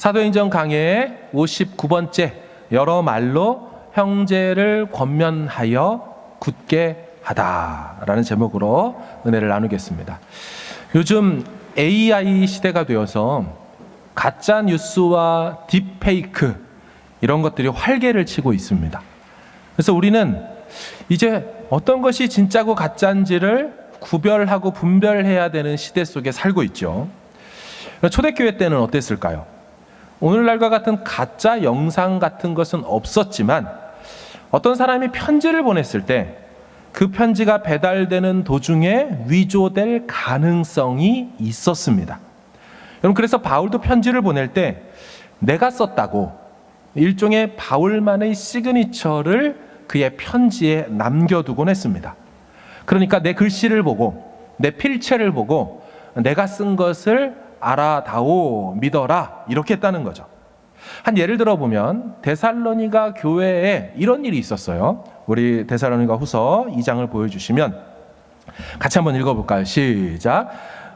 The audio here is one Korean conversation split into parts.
사도행전 강해의 59번째 여러 말로 형제를 권면하여 굳게 하다라는 제목으로 은혜를 나누겠습니다. 요즘 AI 시대가 되어서 가짜 뉴스와 딥페이크 이런 것들이 활개를 치고 있습니다. 그래서 우리는 이제 어떤 것이 진짜고 가짜인지를 구별하고 분별해야 되는 시대 속에 살고 있죠. 초대교회 때는 어땠을까요? 오늘날과 같은 가짜 영상 같은 것은 없었지만 어떤 사람이 편지를 보냈을 때 그 편지가 배달되는 도중에 위조될 가능성이 있었습니다. 여러분, 그래서 바울도 편지를 보낼 때 내가 썼다고 일종의 바울만의 시그니처를 그의 편지에 남겨두곤 했습니다. 그러니까 내 글씨를 보고 내 필체를 보고 내가 쓴 것을 알아다오, 믿어라, 이렇게 했다는 거죠. 한 예를 들어보면 데살로니가 교회에 이런 일이 있었어요. 우리 데살로니가 후서 2장을 보여주시면 같이 한번 읽어볼까요? 시작.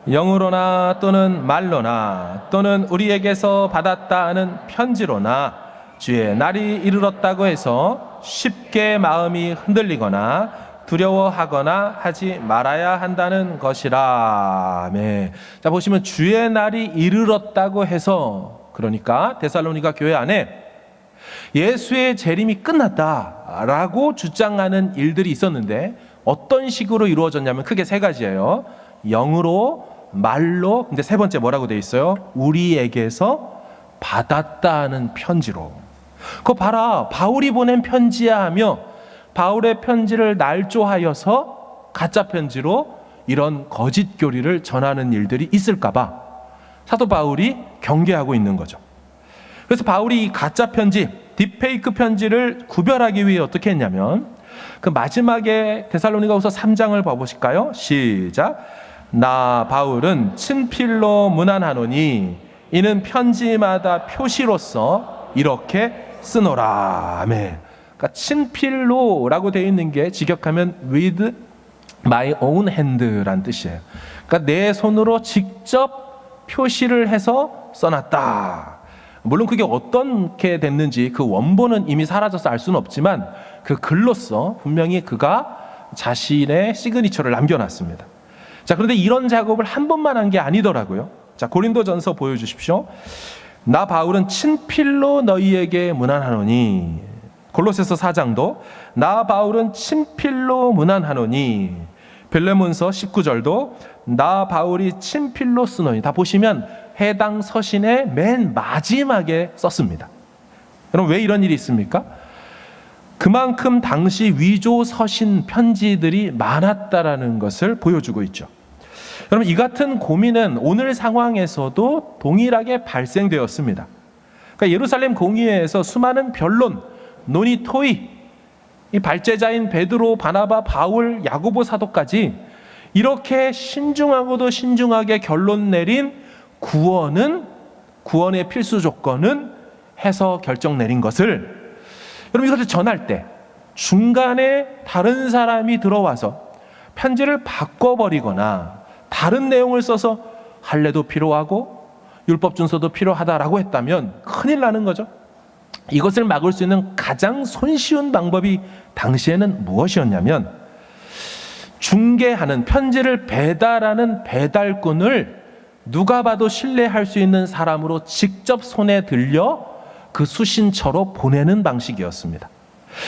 영으로나 또는 말로나 또는 우리에게서 받았다 하는 편지로나 주의 날이 이르렀다고 해서 쉽게 마음이 흔들리거나 두려워하거나 하지 말아야 한다는 것이라. 네. 자, 보시면 주의 날이 이르렀다고 해서, 그러니까 데살로니가 교회 안에 예수의 재림이 끝났다라고 주장하는 일들이 있었는데 어떤 식으로 이루어졌냐면 크게 세 가지예요. 영으로, 말로, 근데 세 번째 뭐라고 돼 있어요? 우리에게서 받았다는 편지로. 그거 봐라, 바울이 보낸 편지야 하며 바울의 편지를 날조하여서 가짜 편지로 이런 거짓 교리를 전하는 일들이 있을까봐 사도 바울이 경계하고 있는 거죠. 그래서 바울이 이 가짜 편지, 딥페이크 편지를 구별하기 위해 어떻게 했냐면 그 마지막에 데살로니가후서 3장을 봐보실까요? 시작. 나 바울은 친필로 문안하노니 이는 편지마다 표시로서 이렇게 쓰노라. 아멘. 그러니까 친필로라고 되어 있는 게 직역하면 with my own hand라는 뜻이에요. 그러니까 내 손으로 직접 표시를 해서 써놨다. 물론 그게 어떻게 됐는지 그 원본은 이미 사라져서 알 수는 없지만 그 글로써 분명히 그가 자신의 시그니처를 남겨놨습니다. 자, 그런데 이런 작업을 한 번만 한 게 아니더라고요. 자, 고린도전서 보여주십시오. 나 바울은 친필로 너희에게 문안하노니. 골로새서 4장도 나 바울은 친필로 문안하노니. 빌레몬서 19절도 나 바울이 친필로 쓰노니. 다 보시면 해당 서신의 맨 마지막에 썼습니다. 여러분, 왜 이런 일이 있습니까? 그만큼 당시 위조 서신 편지들이 많았다라는 것을 보여주고 있죠. 여러분, 이 같은 고민은 오늘 상황에서도 동일하게 발생되었습니다. 그러니까 예루살렘 공의회에서 수많은 변론, 논의, 토의, 이 발제자인 베드로, 바나바, 바울, 야고보 사도까지 이렇게 신중하고도 신중하게 결론 내린 구원의 필수 조건은 해서 결정 내린 것을 여러분 이것을 전할 때 중간에 다른 사람이 들어와서 편지를 바꿔버리거나 다른 내용을 써서 할례도 필요하고 율법 준서도 필요하다라고 했다면 큰일 나는 거죠. 이것을 막을 수 있는 가장 손쉬운 방법이 당시에는 무엇이었냐면 중개하는, 편지를 배달하는 배달꾼을 누가 봐도 신뢰할 수 있는 사람으로 직접 손에 들려 그 수신처로 보내는 방식이었습니다.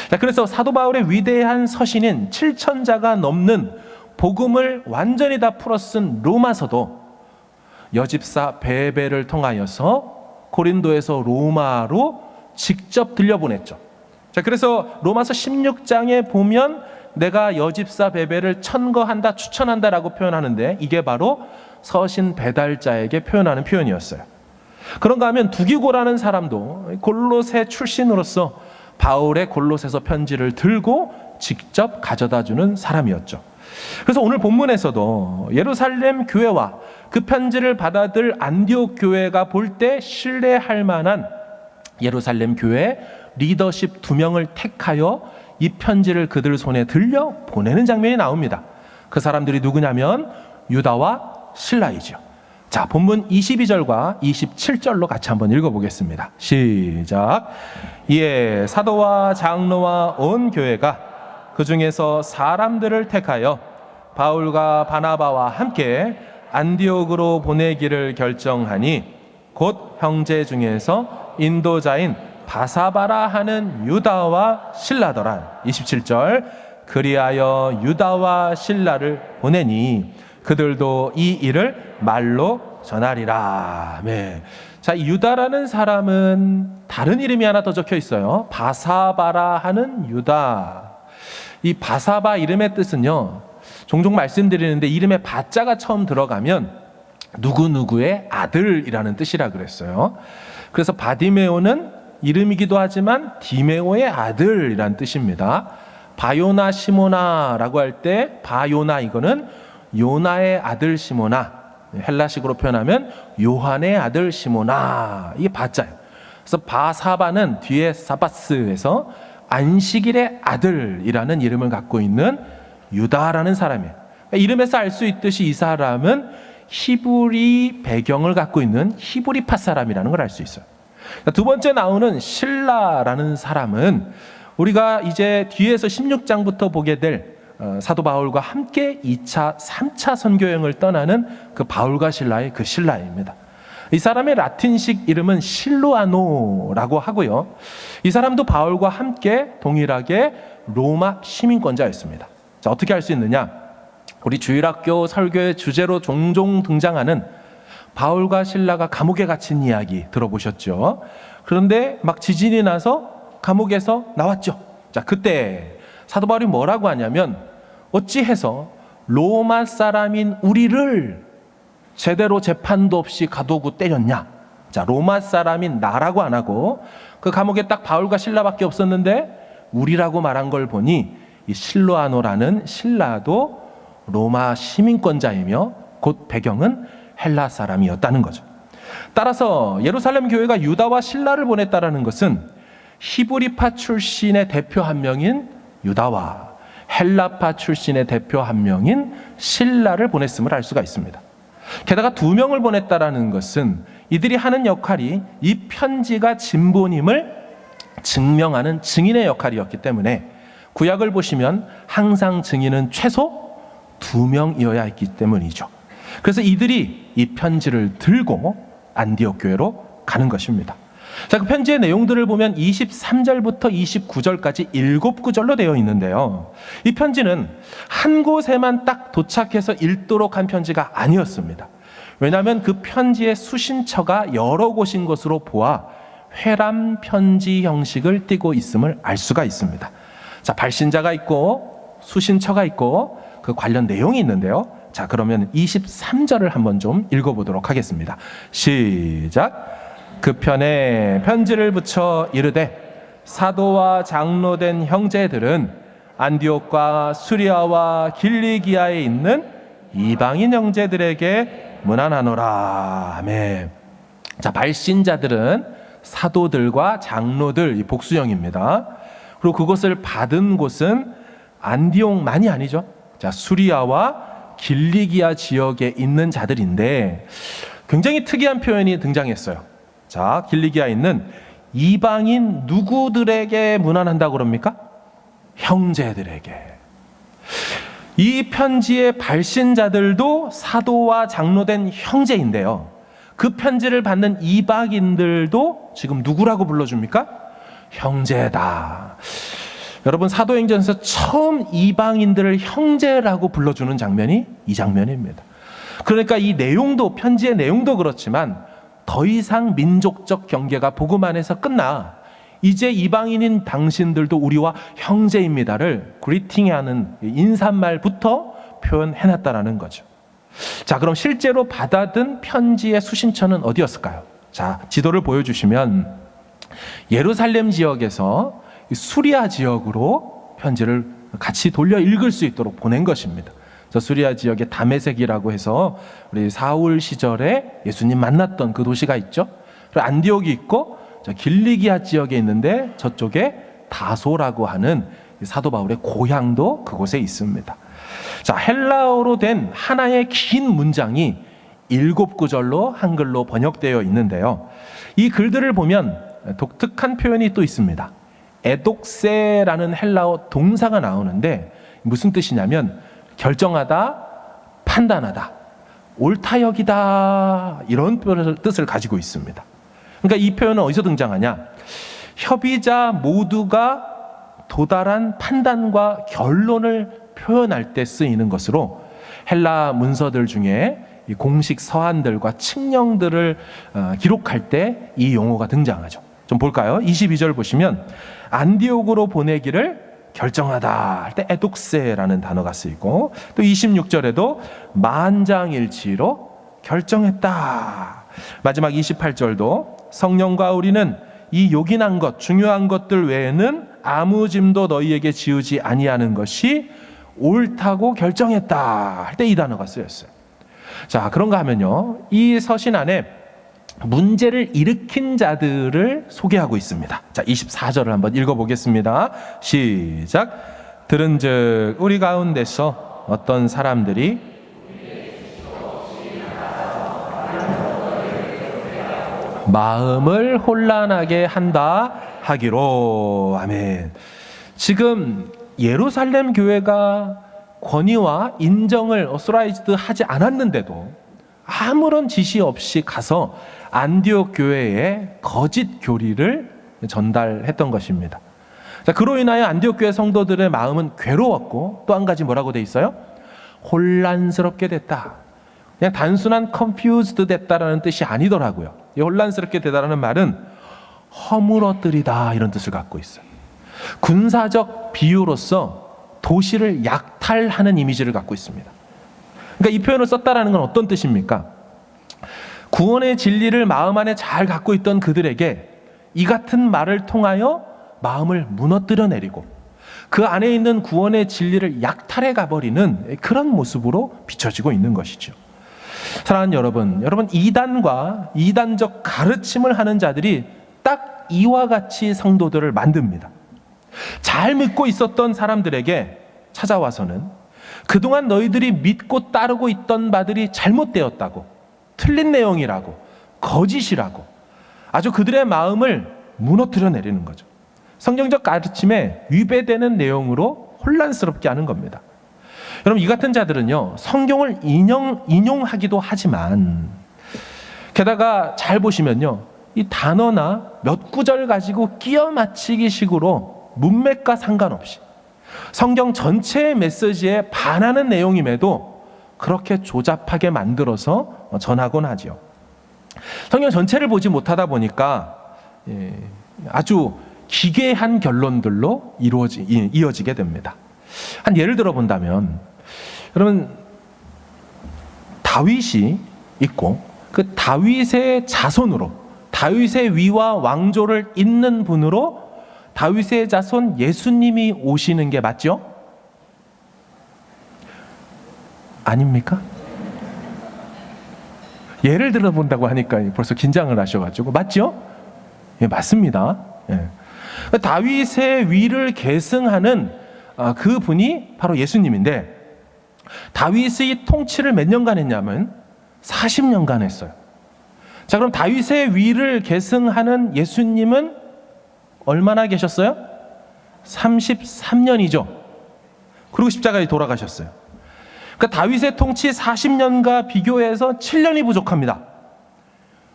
자, 그래서 사도 바울의 위대한 서신인 7,000자가 넘는 복음을 완전히 다 풀어쓴 로마서도 여집사 베베를 통하여서 고린도에서 로마로 직접 들려보냈죠. 자, 그래서 로마서 16장에 보면 내가 여집사 베베를 천거한다, 추천한다라고 표현하는데 이게 바로 서신 배달자에게 표현하는 표현이었어요. 그런가 하면 두기고라는 사람도 골로새 출신으로서 바울의 골로새서 편지를 들고 직접 가져다 주는 사람이었죠. 그래서 오늘 본문에서도 예루살렘 교회와 그 편지를 받아들 안디옥 교회가 볼 때 신뢰할 만한 예루살렘 교회 리더십 2명을 택하여 이 편지를 그들 손에 들려 보내는 장면이 나옵니다. 그 사람들이 누구냐면 유다와 실라이죠. 자, 본문 22절과 27절로 같이 한번 읽어보겠습니다. 시작. 이에 사도와 장로와 온 교회가 그 중에서 사람들을 택하여 바울과 바나바와 함께 안디옥으로 보내기를 결정하니 곧 형제 중에서 인도자인 바사바라 하는 유다와 실라더라. 27절. 그리하여 유다와 실라를 보내니 그들도 이 일을 말로 전하리라. 네. 자, 유다라는 사람은 다른 이름이 하나 더 적혀 있어요. 바사바라 하는 유다. 이 바사바 이름의 뜻은요, 종종 말씀드리는데 이름에 바자가 처음 들어가면 누구누구의 아들이라는 뜻이라 그랬어요. 그래서 바디메오는 이름이기도 하지만 디메오의 아들이라는 뜻입니다. 바요나 시모나라고 할 때 바요나 이거는 요나의 아들 시모나, 헬라식으로 표현하면 요한의 아들 시모나, 이게 바자예요. 그래서 바사바는 뒤에 사바스에서 안식일의 아들이라는 이름을 갖고 있는 유다라는 사람이에요. 이름에서 알 수 있듯이 이 사람은 히브리 배경을 갖고 있는 히브리파 사람이라는 걸 알 수 있어요. 두 번째 나오는 실라라는 사람은 우리가 이제 뒤에서 16장부터 보게 될 사도 바울과 함께 2차, 3차 선교여행을 떠나는 그 바울과 실라의 그 실라입니다. 이 사람의 라틴식 이름은 실루아노라고 하고요. 이 사람도 바울과 함께 동일하게 로마 시민권자였습니다. 자, 어떻게 알 수 있느냐? 우리 주일학교 설교의 주제로 종종 등장하는 바울과 실라가 감옥에 갇힌 이야기 들어보셨죠? 그런데 막 지진이 나서 감옥에서 나왔죠. 자, 그때 사도 바울이 뭐라고 하냐면 어찌해서 로마 사람인 우리를 제대로 재판도 없이 가두고 때렸냐. 자, 로마 사람인 나라고 안 하고 그 감옥에 딱 바울과 실라밖에 없었는데 우리라고 말한 걸 보니 이 실루아노라는 실라도 로마 시민권자이며 곧 배경은 헬라 사람이었다는 거죠. 따라서 예루살렘 교회가 유다와 실라를 보냈다라는 것은 히브리파 출신의 대표 한 명인 유다와 헬라파 출신의 대표 한 명인 실라를 보냈음을 알 수가 있습니다. 게다가 두 명을 보냈다라는 것은 이들이 하는 역할이 이 편지가 진본임을 증명하는 증인의 역할이었기 때문에 구약을 보시면 항상 증인은 최소 2명이어야 했기 때문이죠. 그래서 이들이 이 편지를 들고 안디옥 교회로 가는 것입니다. 자, 그 편지의 내용들을 보면 23절부터 29절까지 7구절로 되어 있는데요. 이 편지는 한 곳에만 딱 도착해서 읽도록 한 편지가 아니었습니다. 왜냐하면 그 편지의 수신처가 여러 곳인 것으로 보아 회람 편지 형식을 띠고 있음을 알 수가 있습니다. 자, 발신자가 있고 수신처가 있고 그 관련 내용이 있는데요. 자, 그러면 23절을 한번 좀 읽어보도록 하겠습니다. 시작. 그 편에 편지를 붙여 이르되 사도와 장로된 형제들은 안디옥과 수리아와 길리기아에 있는 이방인 형제들에게 문안하노라. 아멘. 자, 발신자들은 사도들과 장로들, 이 복수형입니다. 그리고 그것을 받은 곳은 안디옥만이 아니죠. 자, 수리아와 길리기아 지역에 있는 자들인데 굉장히 특이한 표현이 등장했어요. 자, 길리기아에 있는 이방인 누구들에게 문안한다고 그럽니까? 형제들에게. 이 편지의 발신자들도 사도와 장로된 형제인데요. 그 편지를 받는 이방인들도 지금 누구라고 불러줍니까? 형제다. 여러분, 사도행전에서 처음 이방인들을 형제라고 불러주는 장면이 이 장면입니다. 그러니까 이 내용도, 편지의 내용도 그렇지만 더 이상 민족적 경계가 복음 안에서 끝나 이제 이방인인 당신들도 우리와 형제입니다를 그리팅하는 인사말부터 표현해놨다라는 거죠. 자, 그럼 실제로 받아든 편지의 수신처는 어디였을까요? 자, 지도를 보여주시면 예루살렘 지역에서 수리아 지역으로 편지를 같이 돌려 읽을 수 있도록 보낸 것입니다. 저 수리아 지역의 다메섹이라고 해서 우리 사울 시절에 예수님 만났던 그 도시가 있죠. 그리고 안디옥이 있고 저 길리기아 지역에 있는데 저쪽에 다소라고 하는 사도 바울의 고향도 그곳에 있습니다. 자, 헬라어로 된 하나의 긴 문장이 7구절로 한글로 번역되어 있는데요. 이 글들을 보면 독특한 표현이 또 있습니다. 에독세라는 헬라어 동사가 나오는데 무슨 뜻이냐면 결정하다, 판단하다, 옳다여기다 이런 뜻을 가지고 있습니다. 그러니까 이 표현은 어디서 등장하냐? 협의자 모두가 도달한 판단과 결론을 표현할 때 쓰이는 것으로 헬라 문서들 중에 이 공식 서한들과 칙령들을 기록할 때 이 용어가 등장하죠. 좀 볼까요? 22절 보시면 안디옥으로 보내기를 결정하다 할 때 에독세라는 단어가 쓰이고, 또 26절에도 만장일치로 결정했다. 마지막 28절도 성령과 우리는 이 요긴한 것, 중요한 것들 외에는 아무 짐도 너희에게 지우지 아니하는 것이 옳다고 결정했다 할 때 이 단어가 쓰였어요. 자, 그런가 하면요, 이 서신 안에 문제를 일으킨 자들을 소개하고 있습니다. 자, 24절을 한번 읽어보겠습니다. 시작. 들은즉 우리 가운데서 어떤 사람들이 마음을 혼란하게 한다 하기로. 아멘. 지금 예루살렘 교회가 권위와 인정을 어소라이즈드 하지 않았는데도 아무런 지시 없이 가서 안디옥 교회에 거짓 교리를 전달했던 것입니다. 자, 그로 인하여 안디옥 교회 성도들의 마음은 괴로웠고, 또 한 가지 뭐라고 돼 있어요? 혼란스럽게 됐다. 그냥 단순한 confused 됐다라는 뜻이 아니더라고요. 이 혼란스럽게 되다라는 말은 허물어뜨리다 이런 뜻을 갖고 있어요. 군사적 비유로서 도시를 약탈하는 이미지를 갖고 있습니다. 그러니까 이 표현을 썼다라는 건 어떤 뜻입니까? 구원의 진리를 마음 안에 잘 갖고 있던 그들에게 이 같은 말을 통하여 마음을 무너뜨려 내리고 그 안에 있는 구원의 진리를 약탈해 가버리는 그런 모습으로 비춰지고 있는 것이죠. 사랑하는 여러분, 이단과 이단적 가르침을 하는 자들이 딱 이와 같이 성도들을 만듭니다. 잘 믿고 있었던 사람들에게 찾아와서는 그동안 너희들이 믿고 따르고 있던 바들이 잘못되었다고, 틀린 내용이라고, 거짓이라고 아주 그들의 마음을 무너뜨려 내리는 거죠. 성경적 가르침에 위배되는 내용으로 혼란스럽게 하는 겁니다. 여러분, 이 같은 자들은요, 성경을 인용하기도 하지만 게다가 잘 보시면요, 이 단어나 몇 구절 가지고 끼워 맞추기 식으로 문맥과 상관없이 성경 전체의 메시지에 반하는 내용임에도 그렇게 조잡하게 만들어서 전하곤 하죠. 성경 전체를 보지 못하다 보니까 아주 기괴한 결론들로 이어지게 됩니다. 한 예를 들어 본다면, 여러분, 다윗이 있고 그 다윗의 자손으로 다윗의 위와 왕조를 잇는 분으로 다윗의 자손 예수님이 오시는 게 맞죠? 아닙니까? 예를 들어 본다고 하니까 벌써 긴장을 하셔가지고 맞죠? 예, 맞습니다. 예. 다윗의 위를 계승하는 그 분이 바로 예수님인데, 다윗의 통치를 몇 년간 했냐면 40년간 했어요. 자, 그럼 다윗의 위를 계승하는 예수님은 얼마나 계셨어요? 33년이죠. 그리고 십자가에 돌아가셨어요. 그러니까 다윗의 통치 40년과 비교해서 7년이 부족합니다.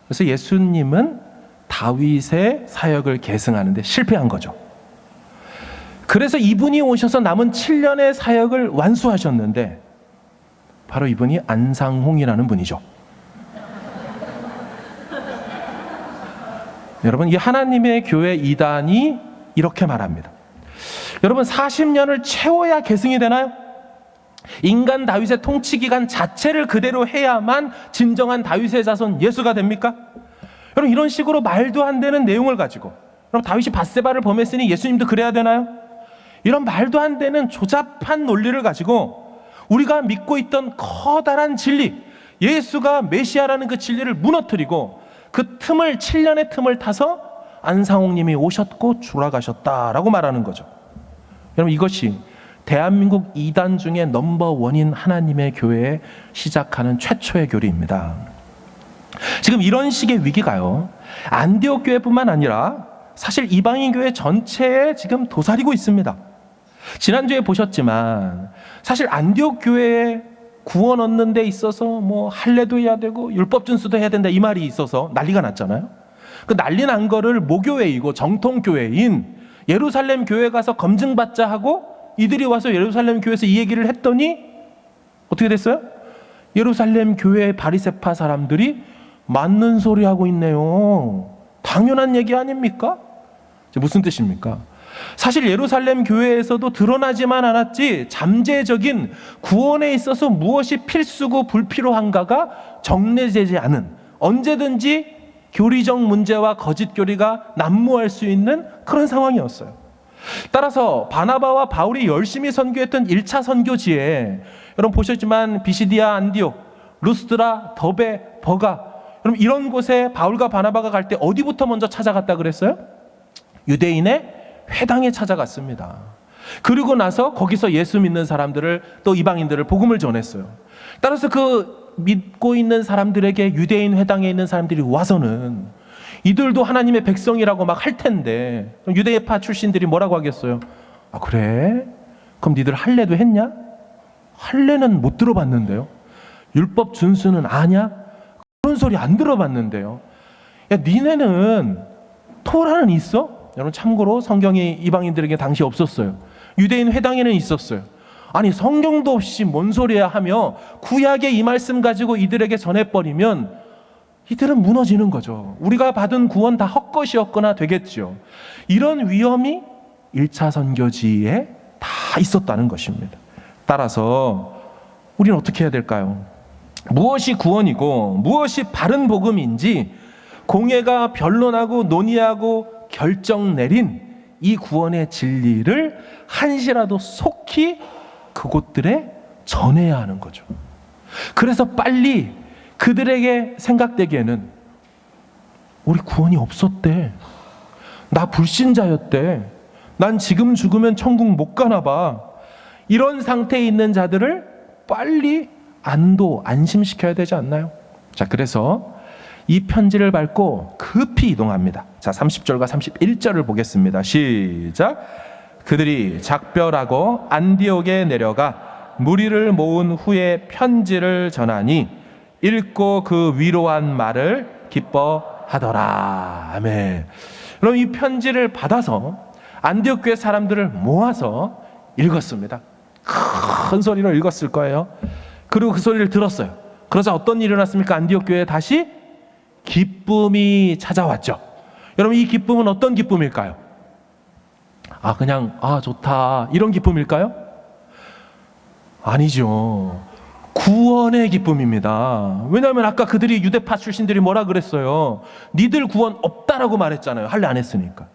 그래서 예수님은 다윗의 사역을 계승하는데 실패한 거죠. 그래서 이분이 오셔서 남은 7년의 사역을 완수하셨는데 바로 이분이 안상홍이라는 분이죠. 여러분, 이 하나님의 교회 이단이 이렇게 말합니다. 여러분, 40년을 채워야 계승이 되나요? 인간 다윗의 통치 기간 자체를 그대로 해야만 진정한 다윗의 자손 예수가 됩니까? 여러분, 이런 식으로 말도 안 되는 내용을 가지고, 그럼 다윗이 밧세바를 범했으니 예수님도 그래야 되나요? 이런 말도 안 되는 조잡한 논리를 가지고 우리가 믿고 있던 커다란 진리, 예수가 메시아라는 그 진리를 무너뜨리고 그 틈을, 7년의 틈을 타서 안상홍 님이 오셨고 돌아가셨다라고 말하는 거죠. 여러분, 이것이 대한민국 이단 중에 넘버원인 하나님의 교회에 시작하는 최초의 교리입니다. 지금 이런 식의 위기가요, 안디옥 교회뿐만 아니라 사실 이방인 교회 전체에 지금 도사리고 있습니다. 지난주에 보셨지만 사실 안디옥 교회에 구원 얻는 데 있어서 뭐 할례도 해야 되고 율법 준수도 해야 된다 이 말이 있어서 난리가 났잖아요. 그 난리 난 거를 모교회이고 정통교회인 예루살렘 교회 가서 검증받자 하고 이들이 와서 예루살렘 교회에서 이 얘기를 했더니 어떻게 됐어요? 예루살렘 교회 바리새파 사람들이 맞는 소리 하고 있네요. 당연한 얘기 아닙니까? 무슨 뜻입니까? 사실 예루살렘 교회에서도 드러나지만 않았지 잠재적인 구원에 있어서 무엇이 필수고 불필요한가가 정리되지 않은, 언제든지 교리적 문제와 거짓 교리가 난무할 수 있는 그런 상황이었어요. 따라서 바나바와 바울이 열심히 선교했던 1차 선교지에 여러분 보셨지만 비시디아, 안디옥, 루스드라, 더베, 버가, 여러분 이런 곳에 바울과 바나바가 갈 때 어디부터 먼저 찾아갔다 그랬어요? 유대인의 회당에 찾아갔습니다. 그리고 나서 거기서 예수 믿는 사람들을, 또 이방인들을 복음을 전했어요. 따라서 그 믿고 있는 사람들에게 유대인 회당에 있는 사람들이 와서는 이들도 하나님의 백성이라고 막 할 텐데 유대파 출신들이 뭐라고 하겠어요? 아 그래? 그럼 니들 할례도 했냐? 할례는 못 들어봤는데요. 율법 준수는 아냐? 그런 소리 안 들어봤는데요. 야 니네는 토라는 있어? 여러분 참고로 성경이 이방인들에게 당시 없었어요. 유대인 회당에는 있었어요. 아니 성경도 없이 뭔 소리야 하며 구약의 이 말씀 가지고 이들에게 전해버리면 이들은 무너지는 거죠. 우리가 받은 구원 다 헛것이었거나 되겠죠. 이런 위험이 1차 선교지에 다 있었다는 것입니다. 따라서 우리는 어떻게 해야 될까요? 무엇이 구원이고 무엇이 바른 복음인지 공회가 변론하고 논의하고 결정 내린 이 구원의 진리를 한시라도 속히 그곳들에 전해야 하는 거죠. 그래서 빨리 그들에게 생각되기에는 우리 구원이 없었대, 나 불신자였대, 난 지금 죽으면 천국 못 가나 봐, 이런 상태에 있는 자들을 빨리 안심시켜야 되지 않나요? 자, 그래서 이 편지를 밟고 급히 이동합니다. 자, 30절과 31절을 보겠습니다. 시작. 그들이 작별하고 안디옥에 내려가 무리를 모은 후에 편지를 전하니 읽고 그 위로한 말을 기뻐하더라. 아멘. 그럼 이 편지를 받아서 안디옥 교회 사람들을 모아서 읽었습니다. 큰 소리로 읽었을 거예요. 그리고 그 소리를 들었어요. 그러자 어떤 일이 일어났습니까? 안디옥 교회에 다시 기쁨이 찾아왔죠. 여러분 이 기쁨은 어떤 기쁨일까요? 그냥 좋다 이런 기쁨일까요? 아니죠. 구원의 기쁨입니다. 왜냐하면 아까 그들이 유대파 출신들이 뭐라 그랬어요? 니들 구원 없다라고 말했잖아요. 할례 안 했으니까.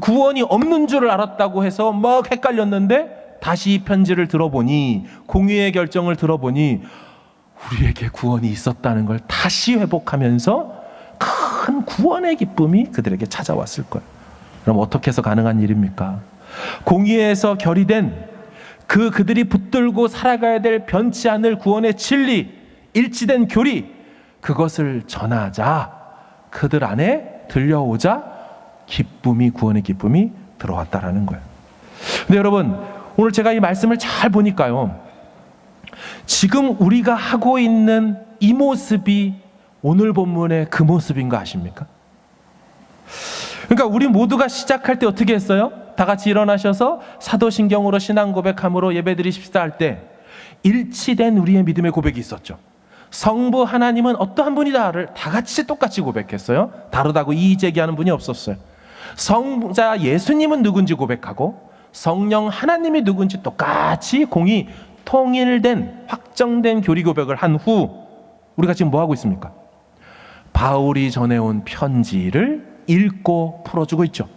구원이 없는 줄을 알았다고 해서 막 헷갈렸는데 다시 이 편지를 들어보니, 공의의 결정을 들어보니 우리에게 구원이 있었다는 걸 다시 회복하면서 큰 구원의 기쁨이 그들에게 찾아왔을 거예요. 그럼 어떻게 해서 가능한 일입니까? 공의에서 결의된 그들이 붙들고 살아가야 될 변치 않을 구원의 진리, 일치된 교리, 그것을 전하자 그들 안에 들려오자 기쁨이, 구원의 기쁨이 들어왔다라는 거예요. 근데 여러분 오늘 제가 이 말씀을 잘 보니까요, 지금 우리가 하고 있는 이 모습이 오늘 본문의 그 모습인 거 아십니까? 그러니까 우리 모두가 시작할 때 어떻게 했어요? 다 같이 일어나셔서 사도신경으로 신앙 고백함으로 예배드리십시다 할 때 일치된 우리의 믿음의 고백이 있었죠. 성부 하나님은 어떠한 분이다를 다 같이 똑같이 고백했어요. 다르다고 이의제기하는 분이 없었어요. 성자 예수님은 누군지 고백하고 성령 하나님이 누군지 똑같이 공의 통일된 확정된 교리 고백을 한 후 우리가 지금 뭐 하고 있습니까? 바울이 전해온 편지를 읽고 풀어주고 있죠.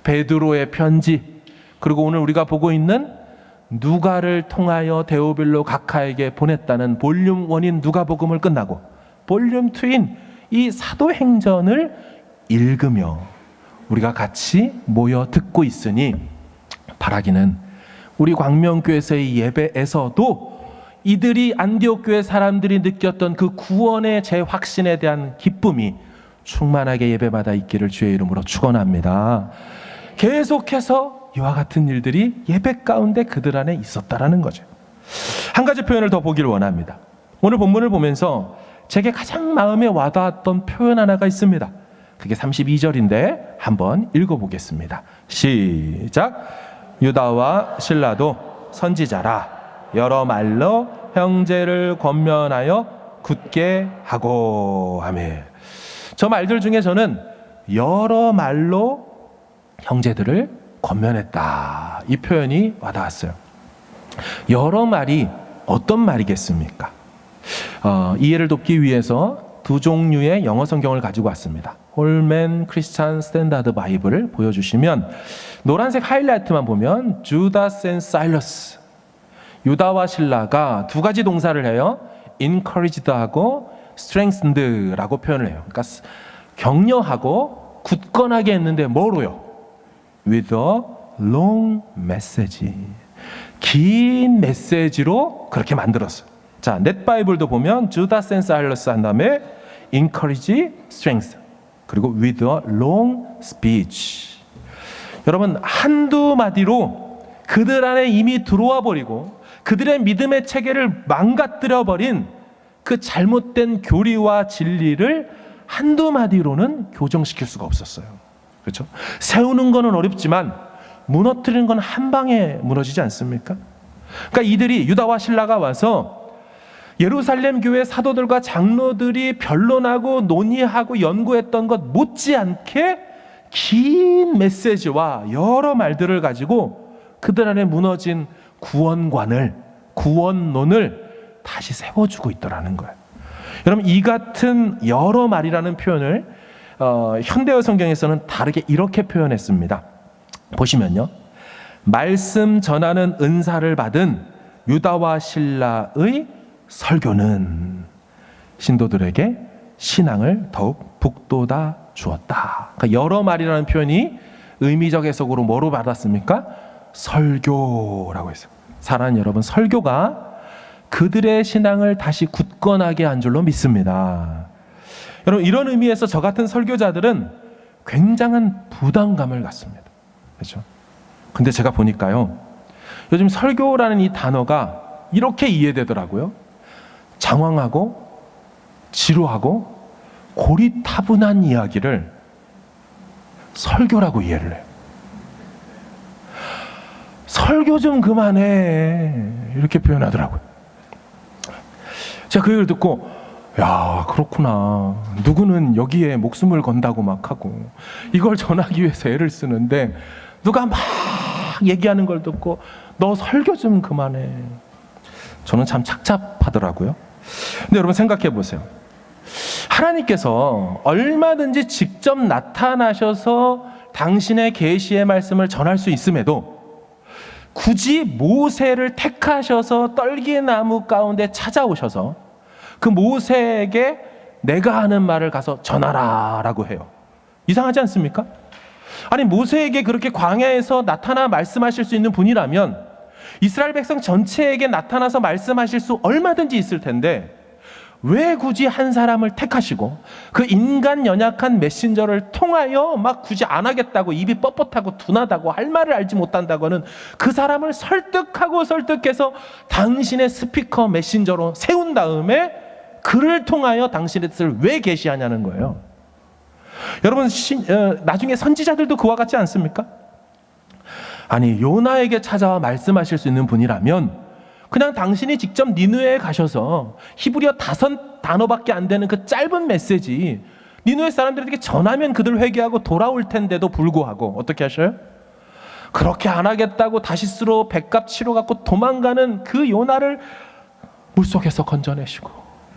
베드로의 편지, 그리고 오늘 우리가 보고 있는 누가를 통하여 데오빌로 각하에게 보냈다는 볼륨 1인 누가복음을 끝나고 볼륨 2인 이 사도행전을 읽으며 우리가 같이 모여 듣고 있으니 바라기는 우리 광명교회에서의 예배에서도 이들이 안디옥 교회 사람들이 느꼈던 그 구원의 재확신에 대한 기쁨이 충만하게 예배마다 있기를 주의 이름으로 축원합니다. 계속해서 이와 같은 일들이 예배 가운데 그들 안에 있었다라는 거죠. 한 가지 표현을 더 보기를 원합니다. 오늘 본문을 보면서 제게 가장 마음에 와닿았던 표현 하나가 있습니다. 그게 32절인데 한번 읽어보겠습니다. 시작. 유다와 실라도 선지자라 여러 말로 형제를 권면하여 굳게 하고. 아멘. 저 말들 중에 저는 여러 말로 형제들을 권면했다, 이 표현이 와닿았어요. 여러 말이 어떤 말이겠습니까? 이해를 돕기 위해서 두 종류의 영어 성경을 가지고 왔습니다. 홀맨 크리스찬 스탠다드 바이블을 보여주시면 노란색 하이라이트만 보면 주다스 앤 사일러스, 유다와 실라가 두 가지 동사를 해요. encouraged하고 strengthened라고 표현을 해요. 그러니까 격려하고 굳건하게 했는데 뭐로요? with a long message. 긴 메시지로 그렇게 만들었어요. 자, 넷바이블도 보면 주다스 앤 사일러스 한 다음에 encourage, strength, 그리고 with a long speech. 여러분, 한두 마디로 그들 안에 이미 들어와 버리고 그들의 믿음의 체계를 망가뜨려 버린 그 잘못된 교리와 진리를 한두 마디로는 교정시킬 수가 없었어요. 그렇죠? 세우는 거는 어렵지만 무너뜨리는 건 한 방에 무너지지 않습니까? 그러니까 이들이, 유다와 실라가 와서 예루살렘 교회 사도들과 장로들이 변론하고 논의하고 연구했던 것 못지않게 긴 메시지와 여러 말들을 가지고 그들 안에 무너진 구원관을, 구원론을 다시 세워주고 있더라는 거예요. 여러분, 이 같은 여러 말이라는 표현을 현대어 성경에서는 다르게 이렇게 표현했습니다. 보시면요, 말씀 전하는 은사를 받은 유다와 실라의 설교는 신도들에게 신앙을 더욱 북돋아 주었다. 그러니까 여러 말이라는 표현이 의미적 해석으로 뭐로 받았습니까? 설교라고 했어요. 사랑하는 여러분, 설교가 그들의 신앙을 다시 굳건하게 한 줄로 믿습니다. 여러분, 이런 의미에서 저 같은 설교자들은 굉장한 부담감을 갖습니다. 그렇죠? 근데 제가 보니까요, 요즘 설교라는 이 단어가 이렇게 이해되더라고요. 장황하고 지루하고 고리타분한 이야기를 설교라고 이해를 해요. 설교 좀 그만해, 이렇게 표현하더라고요. 제가 그 얘기를 듣고, 야, 그렇구나. 누구는 여기에 목숨을 건다고 막 하고 이걸 전하기 위해서 애를 쓰는데 누가 막 얘기하는 걸 듣고 너 설교 좀 그만해. 저는 참 착잡하더라고요. 근데 여러분, 생각해 보세요. 하나님께서 얼마든지 직접 나타나셔서 당신의 계시의 말씀을 전할 수 있음에도 굳이 모세를 택하셔서 떨기나무 가운데 찾아오셔서 그 모세에게 내가 하는 말을 가서 전하라 라고 해요. 이상하지 않습니까? 아니, 모세에게 그렇게 광야에서 나타나 말씀하실 수 있는 분이라면 이스라엘 백성 전체에게 나타나서 말씀하실 수 얼마든지 있을 텐데 왜 굳이 한 사람을 택하시고 그 인간 연약한 메신저를 통하여 막 굳이 안 하겠다고, 입이 뻣뻣하고 둔하다고, 할 말을 알지 못한다고는 그 사람을 설득해서 당신의 스피커 메신저로 세운 다음에 그를 통하여 당신의 뜻을 왜 계시하냐는 거예요. 여러분, 나중에 선지자들도 그와 같지 않습니까? 아니, 요나에게 찾아와 말씀하실 수 있는 분이라면 그냥 당신이 직접 니느웨에 가셔서 히브리어 5단어밖에 안 되는 그 짧은 메시지 니느웨 사람들에게 전하면 그들 회개하고 돌아올 텐데도 불구하고 어떻게 하셔요? 그렇게 안 하겠다고 다시스로 백갑 치러 갖고 도망가는 그 요나를 물속에서 건져내시고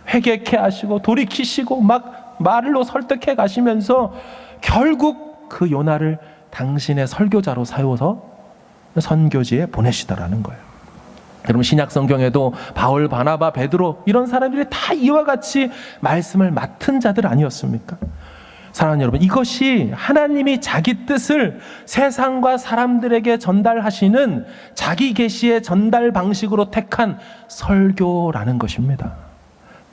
회개케 하시고 돌이키시고 막 말로 설득해 가시면서 결국 그 요나를 당신의 설교자로 세워서 선교지에 보내시더라는 거예요. 여러분, 신약 성경에도 바울, 바나바, 베드로 이런 사람들이 다 이와 같이 말씀을 맡은 자들 아니었습니까? 사랑하는 여러분, 이것이 하나님이 자기 뜻을 세상과 사람들에게 전달하시는 자기 계시의 전달 방식으로 택한 설교라는 것입니다.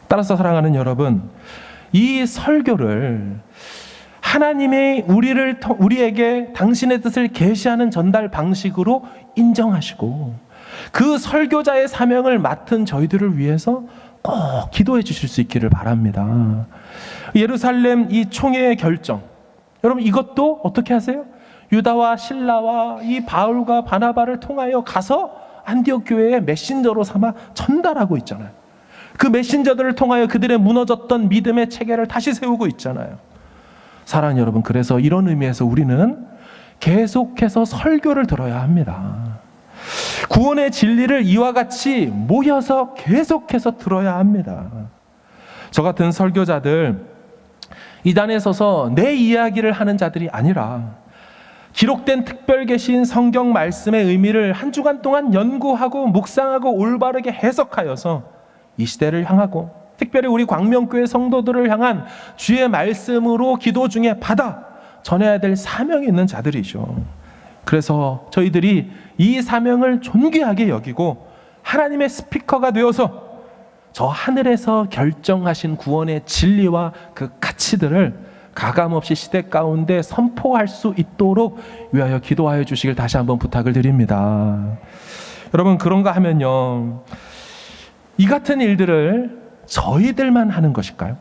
따라서 사랑하는 여러분, 이 설교를 하나님의 우리에게 당신의 뜻을 계시하는 전달 방식으로 인정하시고 그 설교자의 사명을 맡은 저희들을 위해서 꼭 기도해 주실 수 있기를 바랍니다. 예루살렘 이 총회의 결정, 여러분 이것도 어떻게 하세요? 유다와 실라와 이 바울과 바나바를 통하여 가서 안디옥 교회에 메신저로 삼아 전달하고 있잖아요. 그 메신저들을 통하여 그들의 무너졌던 믿음의 체계를 다시 세우고 있잖아요. 사랑하는 여러분, 그래서 이런 의미에서 우리는 계속해서 설교를 들어야 합니다. 구원의 진리를 이와 같이 모여서 계속해서 들어야 합니다. 저 같은 설교자들, 이 단에 서서 내 이야기를 하는 자들이 아니라 기록된 특별 계신 성경 말씀의 의미를 한 주간 동안 연구하고 묵상하고 올바르게 해석하여서 이 시대를 향하고 특별히 우리 광명교회 성도들을 향한 주의 말씀으로 기도 중에 받아 전해야 될 사명이 있는 자들이죠. 그래서 저희들이 이 사명을 존귀하게 여기고 하나님의 스피커가 되어서 저 하늘에서 결정하신 구원의 진리와 그 가치들을 가감없이 시대 가운데 선포할 수 있도록 위하여 기도하여 주시길 다시 한번 부탁을 드립니다. 여러분, 그런가 하면요, 이 같은 일들을 저희들만 하는 것일까요?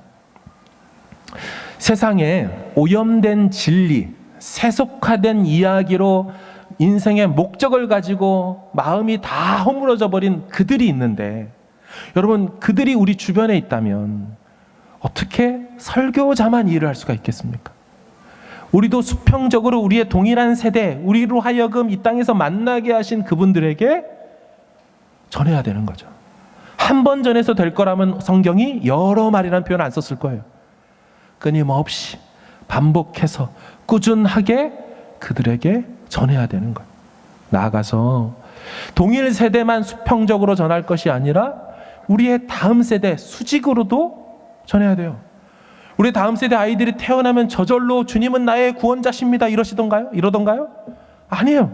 세상에 오염된 진리, 세속화된 이야기로 인생의 목적을 가지고 마음이 다 허물어져 버린 그들이 있는데, 여러분, 그들이 우리 주변에 있다면 어떻게 설교자만 일을 할 수가 있겠습니까? 우리도 수평적으로 우리의 동일한 세대, 우리로 하여금 이 땅에서 만나게 하신 그분들에게 전해야 되는 거죠. 한 번 전해서 될 거라면 성경이 여러 말이라는 표현 안 썼을 거예요. 끊임없이 반복해서 꾸준하게 그들에게 전해야 되는 거예요. 나아가서 동일 세대만 수평적으로 전할 것이 아니라 우리의 다음 세대 수직으로도 전해야 돼요. 우리 다음 세대 아이들이 태어나면 저절로 주님은 나의 구원자십니다 이러던가요? 아니에요.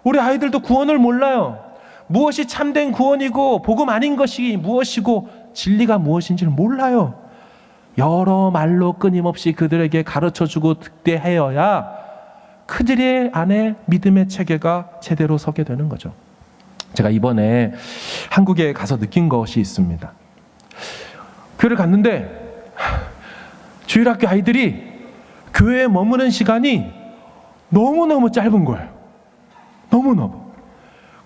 우리 아이들도 구원을 몰라요. 무엇이 참된 구원이고 복음 아닌 것이 무엇이고 진리가 무엇인지를 몰라요. 여러 말로 끊임없이 그들에게 가르쳐주고 득대하여야 그들의 안에 믿음의 체계가 제대로 서게 되는 거죠. 제가 이번에 한국에 가서 느낀 것이 있습니다. 교회를 갔는데 주일학교 아이들이 교회에 머무는 시간이 너무너무 짧은 거예요. 너무너무.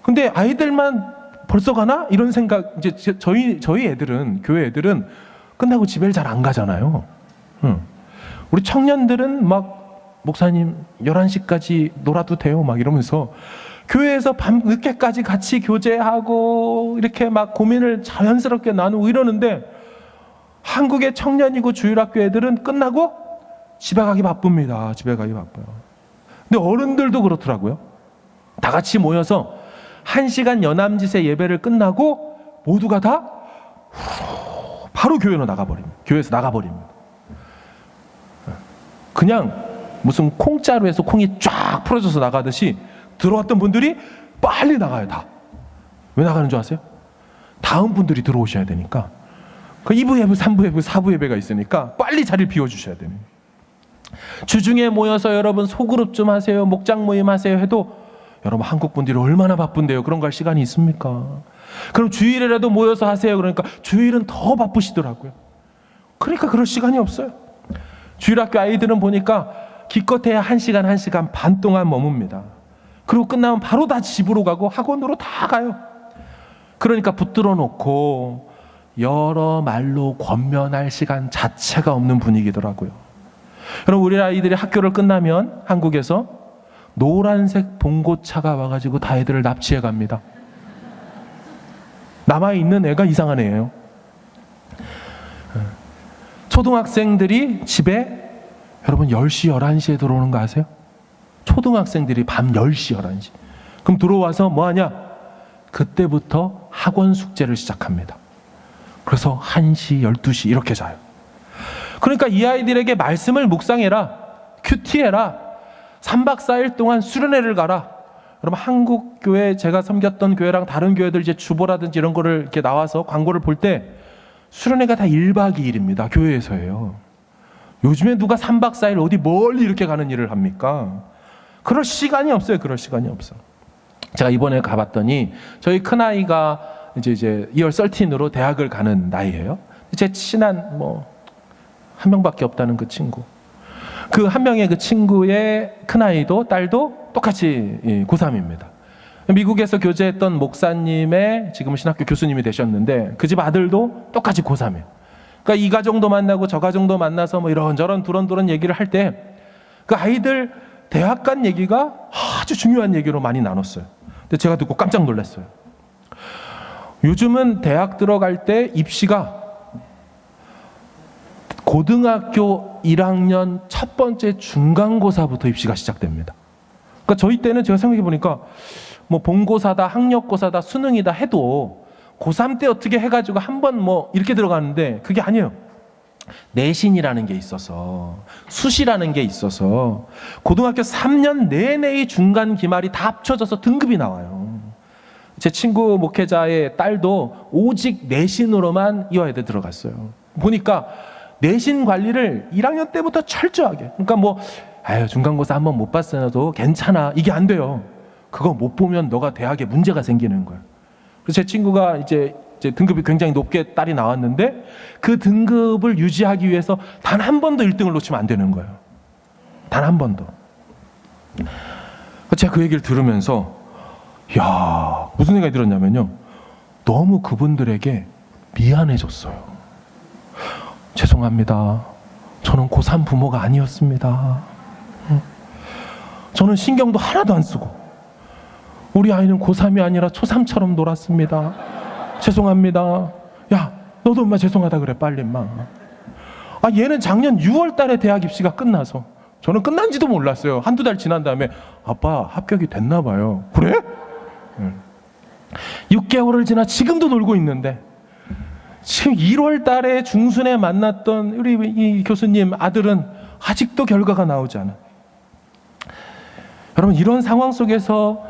근데 아이들만 벌써 가나? 이런 생각, 이제 저희 애들은, 교회 애들은 끝나고 집에 잘 안 가잖아요. 우리 청년들은 막, 목사님 11시까지 놀아도 돼요? 막 이러면서 교회에서 밤 늦게까지 같이 교제하고 이렇게 막 고민을 자연스럽게 나누고 이러는데, 한국의 청년이고 주일학교 애들은 끝나고 집에 가기 바쁩니다. 집에 가기 바빠요. 근데 어른들도 그렇더라고요. 다 같이 모여서 1시간 연암지세 예배를 끝나고 모두가 다 바로 교회로 나가버립니다. 교회에서 나가버립니다. 그냥 무슨 콩자루 해서 콩이 쫙 풀어져서 나가듯이 들어왔던 분들이 빨리 나가요. 다. 왜 나가는 줄 아세요? 다음 분들이 들어오셔야 되니까. 그 2부 예배, 3부 예배, 4부 예배가 있으니까 빨리 자리를 비워주셔야 됩니다. 주중에 모여서 여러분 소그룹 좀 하세요, 목장 모임 하세요 해도 여러분 한국 분들이 얼마나 바쁜데요. 그런 거 할 시간이 있습니까? 그럼 주일에라도 모여서 하세요. 그러니까 주일은 더 바쁘시더라고요. 그러니까 그럴 시간이 없어요. 주일학교 아이들은 보니까 기껏해야 1시간 반 동안 머뭅니다. 그리고 끝나면 바로 다 집으로 가고 학원으로 다 가요. 그러니까 붙들어 놓고 여러 말로 권면할 시간 자체가 없는 분위기더라고요. 여러분, 우리 아이들이 학교를 끝나면 한국에서 노란색 봉고차가 와가지고 다 애들을 납치해 갑니다. 남아있는 애가 이상한 애예요. 초등학생들이 집에 여러분 10시, 11시에 들어오는 거 아세요? 초등학생들이 밤 10시, 11시. 그럼 들어와서 뭐 하냐? 그때부터 학원 숙제를 시작합니다. 그래서 1시, 12시 이렇게 자요. 그러니까 이 아이들에게 말씀을 묵상해라, 큐티해라, 3박 4일 동안 수련회를 가라. 여러분, 한국 교회, 제가 섬겼던 교회랑 다른 교회들 이제 주보라든지 이런 거를 이렇게 나와서 광고를 볼 때 수련회가 다 1박 2일입니다. 교회에서예요. 요즘에 누가 3박 4일 어디 멀리 이렇게 가는 일을 합니까? 그럴 시간이 없어요. 그럴 시간이 없어. 제가 이번에 가봤더니 저희 큰아이가 이제 2월 13으로 대학을 가는 나이예요. 제 친한 한 명밖에 없다는 그 친구. 그 한 명의 그 친구의 큰아이도 딸도 똑같이 고3입니다. 미국에서 교제했던 목사님의 지금은 신학교 교수님이 되셨는데 그 집 아들도 똑같이 고3이에요. 그러니까 이 가정도 만나고 저 가정도 만나서 이런저런 두런두런 얘기를 할 때 그 아이들 대학 간 얘기가 아주 중요한 얘기로 많이 나눴어요. 근데 제가 듣고 깜짝 놀랐어요. 요즘은 대학 들어갈 때 입시가 고등학교 1학년 첫 번째 중간고사부터 입시가 시작됩니다. 그러니까 저희 때는 제가 생각해 보니까 본고사다, 학력고사다, 수능이다 해도 고3 때 어떻게 해가지고 한번 이렇게 들어가는데 그게 아니에요. 내신이라는 게 있어서, 수시라는 게 있어서 고등학교 3년 내내의 중간 기말이 다 합쳐져서 등급이 나와요. 제 친구 목회자의 딸도 오직 내신으로만 이화여대 들어갔어요. 보니까 내신 관리를 1학년 때부터 철저하게. 그러니까 중간고사 한번 못 봤어도 괜찮아, 이게 안 돼요. 그거 못 보면 너가 대학에 문제가 생기는 거야. 그래서 제 친구가 이제 등급이 굉장히 높게 딸이 나왔는데 그 등급을 유지하기 위해서 단 한 번도 1등을 놓치면 안 되는 거예요. 단 한 번도. 제가 그 얘기를 들으면서 무슨 생각이 들었냐면요, 너무 그분들에게 미안해졌어요. 죄송합니다. 저는 고3 부모가 아니었습니다. 저는 신경도 하나도 안 쓰고 우리 아이는 고3이 아니라 초3처럼 놀았습니다. 죄송합니다. 야, 너도 엄마 죄송하다 그래, 빨리 임마. 얘는 작년 6월 달에 대학 입시가 끝나서, 저는 끝난지도 몰랐어요. 한두 달 지난 다음에 아빠 합격이 됐나 봐요. 그래? 6개월을 지나 지금도 놀고 있는데, 지금 1월 달에 중순에 만났던 우리 이 교수님 아들은 아직도 결과가 나오지 않아. 여러분, 이런 상황 속에서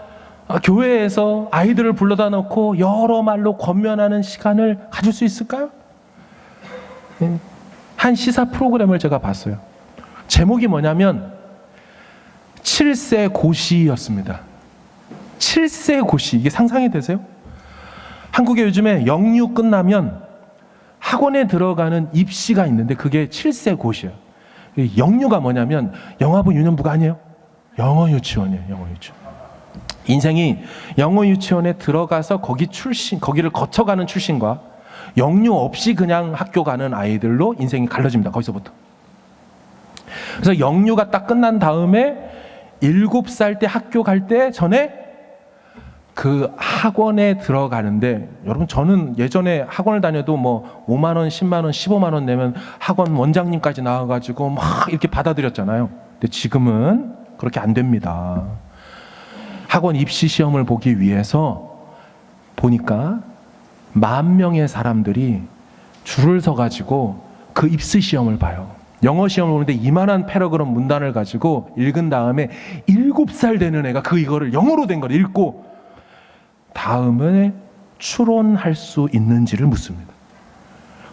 교회에서 아이들을 불러다 놓고 여러 말로 권면하는 시간을 가질 수 있을까요? 한 시사 프로그램을 제가 봤어요. 제목이 뭐냐면 7세 고시였습니다. 7세 고시. 이게 상상이 되세요? 한국에 요즘에 영유 끝나면 학원에 들어가는 입시가 있는데 그게 7세 고시예요. 영유가 뭐냐면 영아부 유년부가 아니에요. 영어 유치원이에요. 영어 유치원. 인생이 영어 유치원에 들어가서 거기를 거쳐가는 출신과 영유 없이 그냥 학교 가는 아이들로 인생이 갈라집니다. 거기서부터. 그래서 영유가 딱 끝난 다음에 7살 때 학교 갈 때 전에 그 학원에 들어가는데, 여러분, 저는 예전에 학원을 다녀도 5만 원, 10만 원, 15만 원 내면 학원 원장님까지 나와가지고 막 이렇게 받아들였잖아요. 근데 지금은 그렇게 안 됩니다. 학원 입시 시험을 보기 위해서 보니까 10,000명의 사람들이 줄을 서가지고 그 입시 시험을 봐요. 영어 시험을 보는데 이만한 패러그램 문단을 가지고 읽은 다음에 7살 되는 애가 이거를 영어로 된 걸 읽고 다음에 추론할 수 있는지를 묻습니다.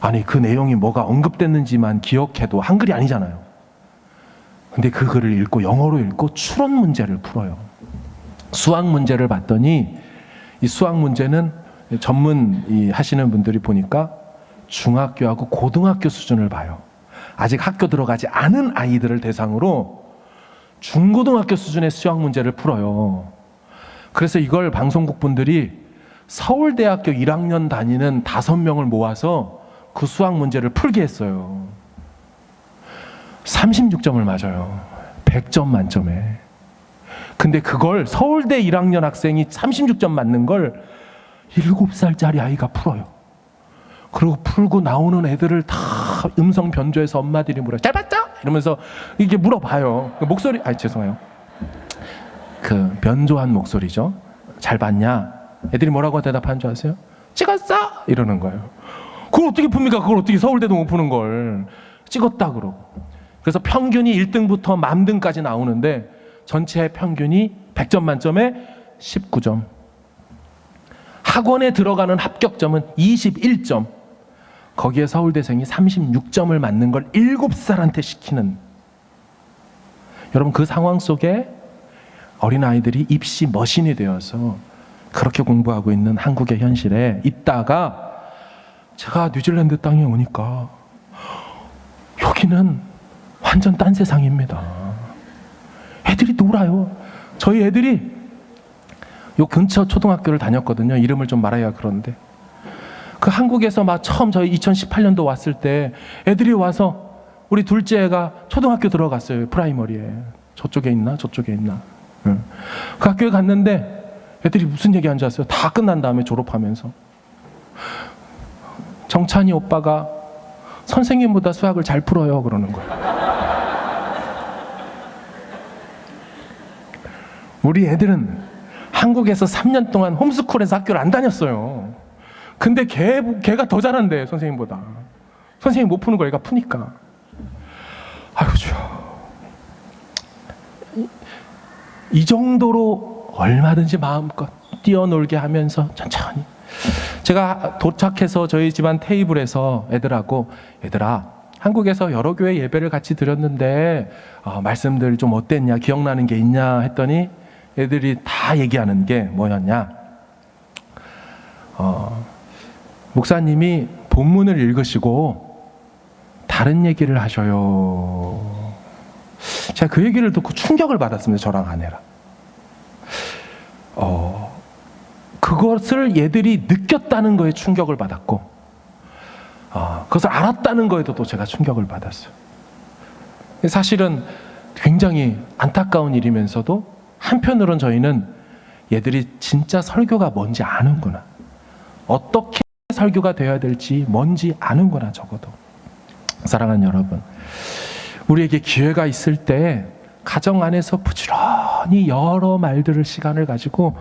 아니, 그 내용이 뭐가 언급됐는지만 기억해도 한글이 아니잖아요. 근데 그 글을 읽고 영어로 읽고 추론 문제를 풀어요. 수학 문제를 봤더니 이 수학 문제는 전문 하시는 분들이 보니까 중학교하고 고등학교 수준을 봐요. 아직 학교 들어가지 않은 아이들을 대상으로 중고등학교 수준의 수학 문제를 풀어요. 그래서 이걸 방송국 분들이 서울대학교 1학년 다니는 5명을 모아서 그 수학 문제를 풀게 했어요. 36점을 맞아요. 100점 만점에. 근데 그걸 서울대 1학년 학생이 36점 맞는 걸 7살짜리 아이가 풀어요. 그리고 풀고 나오는 애들을 다 음성 변조해서 엄마들이 물어요. 잘 봤죠? 이러면서 이게 물어봐요. 목소리, 죄송해요. 그 변조한 목소리죠. 잘 봤냐? 애들이 뭐라고 대답하는 줄 아세요? 찍었어! 이러는 거예요. 그걸 어떻게 풉니까? 그걸 어떻게 서울대도 못 푸는 걸. 찍었다 그러고. 그래서 평균이 1등부터 만등까지 나오는데 전체 평균이 100점 만점에 19점. 학원에 들어가는 합격점은 21점. 거기에 서울대생이 36점을 맞는 걸 7살한테 시키는. 여러분, 그 상황 속에 어린아이들이 입시 머신이 되어서 그렇게 공부하고 있는 한국의 현실에 있다가 제가 뉴질랜드 땅에 오니까 여기는 완전 딴 세상입니다. 애들이 놀아요. 저희 애들이 요 근처 초등학교를 다녔거든요. 이름을 좀 말해야 그런데 그 한국에서 막 처음 저희 2018년도 왔을 때 애들이 와서 우리 둘째 애가 초등학교 들어갔어요. 프라이머리에. 저쪽에 있나 저쪽에 있나. 그 학교에 갔는데 애들이 무슨 얘기하는 줄 아세요? 다 끝난 다음에 졸업하면서 정찬이 오빠가 선생님보다 수학을 잘 풀어요 그러는 거예요. 우리 애들은 한국에서 3년 동안 홈스쿨에서 학교를 안 다녔어요. 근데 걔가 더 잘한대 선생님보다. 선생님 못 푸는 걸 얘가 푸니까. 아이고 주여. 이 정도로 얼마든지 마음껏 뛰어놀게 하면서 천천히. 제가 도착해서 저희 집안 테이블에서 애들하고 얘들아 한국에서 여러 교회 예배를 같이 드렸는데 말씀들 좀 어땠냐 기억나는 게 있냐 했더니 애들이 다 얘기하는 게 뭐였냐. 목사님이 본문을 읽으시고 다른 얘기를 하셔요. 제가 그 얘기를 듣고 충격을 받았습니다. 저랑 아내랑. 그것을 얘들이 느꼈다는 거에 충격을 받았고 그것을 알았다는 거에도 또 제가 충격을 받았어요. 사실은 굉장히 안타까운 일이면서도 한편으로는 저희는 얘들이 진짜 설교가 뭔지 아는구나. 어떻게 설교가 되어야 될지 뭔지 아는구나 적어도. 사랑하는 여러분, 우리에게 기회가 있을 때 가정 안에서 부지런히 여러 말들을 시간을 가지고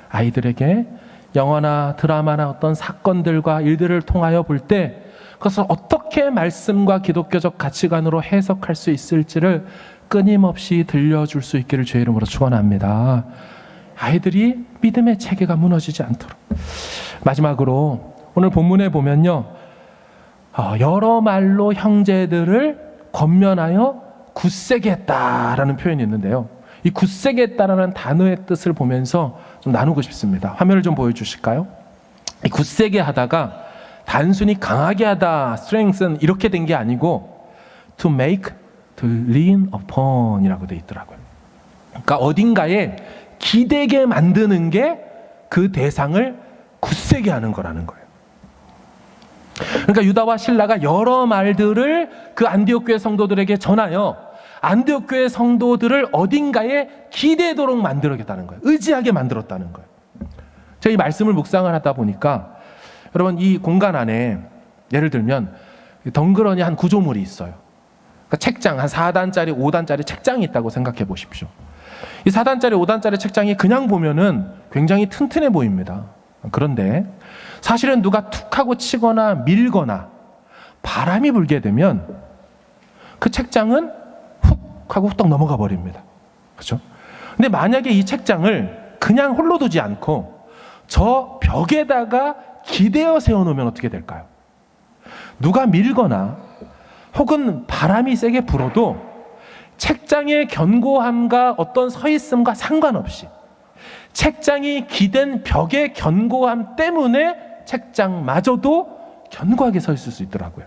아이들에게 영화나 드라마나 어떤 사건들과 일들을 통하여 볼 때 그것을 어떻게 말씀과 기독교적 가치관으로 해석할 수 있을지를 끊임없이 들려줄 수 있기를 주의 이름으로 축원합니다. 아이들이 믿음의 체계가 무너지지 않도록. 마지막으로 오늘 본문에 보면요, 여러 말로 형제들을 권면하여 굳세게 했다라는 표현이 있는데요. 이 굳세게 했다라는 단어의 뜻을 보면서 좀 나누고 싶습니다. 화면을 좀 보여주실까요? 이 굳세게 하다가 단순히 강하게 하다, strengthen 이렇게 된 게 아니고 to make, to lean upon 이라고 되어 있더라고요. 그러니까 어딘가에 기대게 만드는 게 그 대상을 굳세게 하는 거라는 거예요. 그러니까 유다와 실라가 여러 말들을 그 안디옥 교회 성도들에게 전하여 안디옥 교회 성도들을 어딘가에 기대도록 만들어겠다는 거예요. 의지하게 만들었다는 거예요. 제가 이 말씀을 묵상을 하다 보니까 여러분 이 공간 안에 예를 들면 덩그러니 한 구조물이 있어요. 그러니까 책장 한 4단짜리 5단짜리 책장이 있다고 생각해 보십시오. 이 4단짜리 5단짜리 책장이 그냥 보면은 굉장히 튼튼해 보입니다. 그런데 사실은 누가 툭 하고 치거나 밀거나 바람이 불게 되면 그 책장은 훅 하고 후딱 넘어가 버립니다. 그렇죠? 근데 만약에 이 책장을 그냥 홀로 두지 않고 저 벽에다가 기대어 세워놓으면 어떻게 될까요? 누가 밀거나 혹은 바람이 세게 불어도 책장의 견고함과 어떤 서있음과 상관없이 책장이 기댄 벽의 견고함 때문에 책장마저도 견고하게 서 있을 수 있더라고요.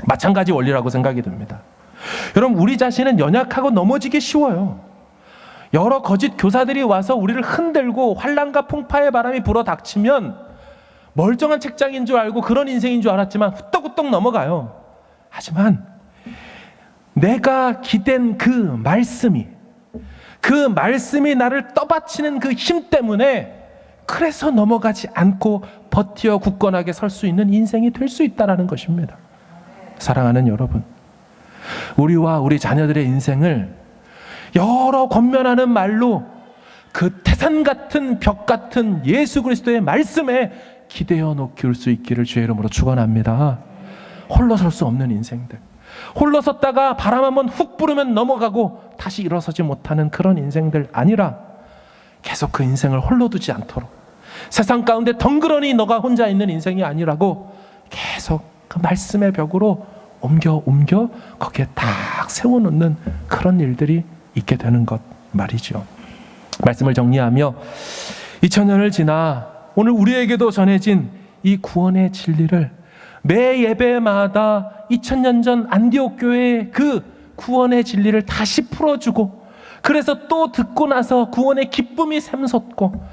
마찬가지 원리라고 생각이 듭니다. 여러분 우리 자신은 연약하고 넘어지기 쉬워요. 여러 거짓 교사들이 와서 우리를 흔들고 환난과 풍파의 바람이 불어 닥치면 멀쩡한 책장인 줄 알고 그런 인생인 줄 알았지만 후떡후떡 넘어가요. 하지만 내가 기댄 그 말씀이 나를 떠받치는 그 힘 때문에 그래서 넘어가지 않고 버티어 굳건하게 설 수 있는 인생이 될 수 있다는 것입니다. 사랑하는 여러분, 우리와 우리 자녀들의 인생을 여러 권면하는 말로 그 태산 같은 벽 같은 예수 그리스도의 말씀에 기대어 놓을 수 있기를 주의 이름으로 축원합니다. 홀로 설 수 없는 인생들, 홀로 섰다가 바람 한번 훅 부르면 넘어가고 다시 일어서지 못하는 그런 인생들 아니라 계속 그 인생을 홀로 두지 않도록 세상 가운데 덩그러니 너가 혼자 있는 인생이 아니라고 계속 그 말씀의 벽으로 옮겨 거기에 딱 세워놓는 그런 일들이 있게 되는 것 말이죠. 말씀을 정리하며 2000년을 지나 오늘 우리에게도 전해진 이 구원의 진리를 매 예배마다 2000년 전 안디옥 교회의 그 구원의 진리를 다시 풀어주고, 그래서 또 듣고 나서 구원의 기쁨이 샘솟고,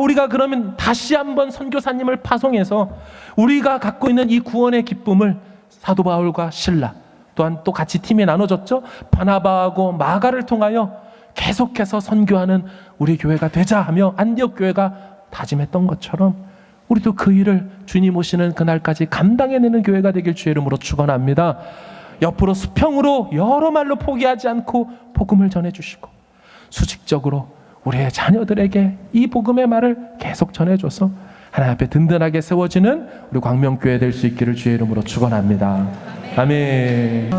우리가 그러면 다시 한번 선교사님을 파송해서 우리가 갖고 있는 이 구원의 기쁨을 사도 바울과 실라, 또한 또 같이 팀에 나눠졌죠. 바나바하고 마가를 통하여 계속해서 선교하는 우리 교회가 되자 하며 안디옥 교회가 다짐했던 것처럼 우리도 그 일을 주님 오시는 그날까지 감당해내는 교회가 되길 주의 이름으로 축원합니다. 옆으로 수평으로 여러 말로 포기하지 않고 복음을 전해주시고, 수직적으로 우리의 자녀들에게 이 복음의 말을 계속 전해줘서 하나님 앞에 든든하게 세워지는 우리 광명교회 될 수 있기를 주의 이름으로 축원합니다. 아멘.